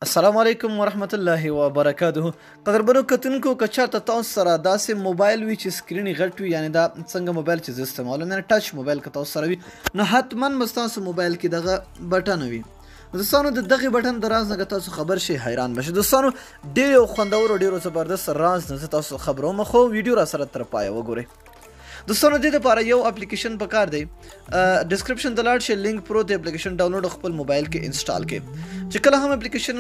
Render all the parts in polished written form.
السلام علیکم ورحمت الله وبرکاته. قدرمنو کتونکو که چېرته تاسو سره داسې موبایل وي چې سکرین یې غټ وي، یعنې دا څنګه موبایل چې زه استعمالوم، یعنې ټچ موبایل که تاسو سره وي نو حتما به ستاسو موبایل کې دغه بټن وي. دوستانو د دغې بټن د راز نه که تاسو خبر شئ حیران بشئ. دوستانو ډېرو خوندورو ډېرو زبردست راز نه زه تاسو خبروم، خو ویډیو را سره تر پایه وګورئ. دوستانو دې دپاره یو اپلیکیشن پکار دی. ډسکرپشن ته لاړ شئ، لینک پروت دی، اپلیکیشن ډاونلوډ خپل موبایل کې انسټال کړئ. چې کله هم اپلیکیشن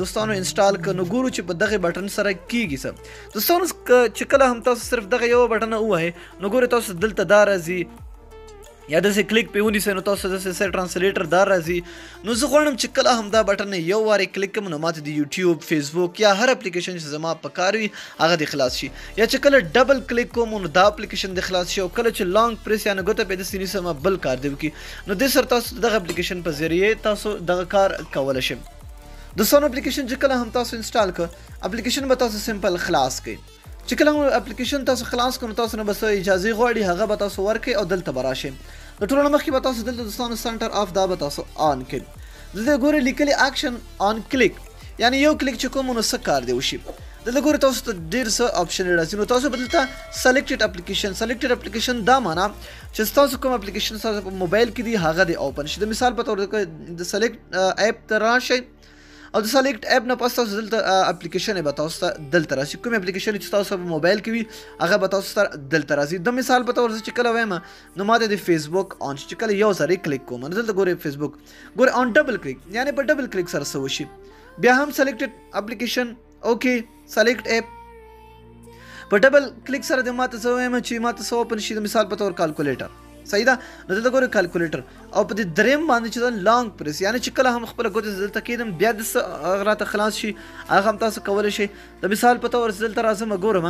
دوستانو انسټال کړه نو ګورو چې په دغه بټن سره کیږي څه. دوستانو چې کله هم تاسو صرف دغه یو بټن ووهئ نو ګورئ تاسو دلته دا راځي، یا داسې کلیک پې ونیسئ نو تاسو داسې سر ټرانسلیټر دا راځي. نو زه غواړم چې کله هم دا بټن یو وارې کلیک کړم نو ماته د یوټیوب، فیسبوک یا هر اپلیکیشن چې زما په کار وي هغه دې خلاص شي. یا چې کله ډبل کلیک کوم نو دا اپلیکیشن دې خلاص شي، او کله چې لانګ پریس یا ګوته پې داسې نیسم بل کار دې وکړي نو دې سره تاسو دغه اپلیکیشن په ذریعې تاسو دغه کار کولی شئ. دوستانو اپلیکیشن چې کله هم تاسو انسټال کړه، اپلیکیشن به تاسو سمپل خلاص کړئ. چې کله هم اپلیکیشن تاسو خلاص کړو نو تاسو نه به څه اجازې غواړي هغه به تاسو ورکړئ او دلته به راشئ. د ټولو نه مخکې به تاسو دلته دوستانو سنټر آف دا به تاسو آن کړئ. دلته ګورئ لیکلي اکشن آن کلیک، یعنې یو کلیک چې کوم نو څه کار دی وشي. دلته ګورئ تاسو ته ډېر څه آپشن راځي، نو تاسو به دلته سلیکټډ اپلیکیشن دا معنا چې ستاسو کوم اپلیکیشن ستاسو په موبایل کې دی هغه دی اوپن شي. د مثال په تور د سلیکټ اپ ته راشئ او د سلیکټ اپ نه پس تاسو دلته اپلیکیشن به تاسو ته دلته راشي. کوم اپلیکیشن چې تاسو په موبایل کې وي هغه به تاسو ته دلته راځي. د مثال په تور چې کله وایم نو ماته د فیسبوک آن شي، چې کله یو ځل کلیک کوم نو دلته ګورئ فیسبوک، ګورئ آن ډبل کلیک، یعنې په ډبل کلیک سره څه وشي. بیا هم سلیکټډ اپلیکیشن، اوکې سلیکټ اپ، په ډبل کلیک سره د ماته څه وایم چې ماته څه اوپن شي. د مثال په تور کالکولیټر، صحیح ده. نو دلته ګورئ کالکولیټر، او په دې دریم باندې چې دا لانګ پریس، یعنې چې کله هم خپله ګوته دلته کېدم بیا د څه راته خلاص شي هغه هم تاسو کولی شئ. د مثال په طور دلته راځم ګورم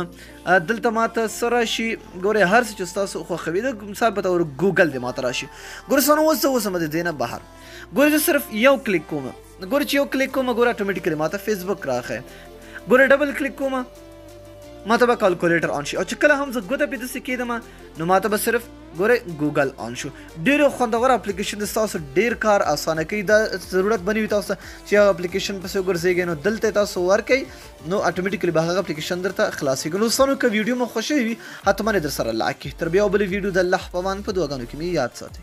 دلته ماته څه راشي، ګورئ هر څه چې ستاسو خوښوي. د مثال په طور ګوګل دی ماته راشي. ګورئ څنګه اوس زه اوسم د دې نه بهر. ګورئ زه صرف یو کلیک کوم، ګورئ چې یو کلیک کوم ګورئ اټومیټیکلی ماته فیسبوک راغی. ګورئ ډبل کلیک کوم ماته به کالکولیټر آن شي، او چې کله هم زه ګوته پې داسې کېدم نو ماته به صرف ګورئ ګوګل آن شو. ډېرو خوندور اپلیکیشن ستاسو ډېر کار اسانه کوي. دا ضرورت بني وي تاسو چې هغه اپلیکیشن پسې وګرځېږئ نو دلته تاسو ورکئ نو اټومیټیکلی به هغه اپلیکیشن درته خلاصېږي. نو دوستانو که ویډیو مو خوښوي وي حتما یې در سره لایک کړئ. تر بیا بلې ویډیو د الله په امان په دعاګانو کې مې یاد ساتئ.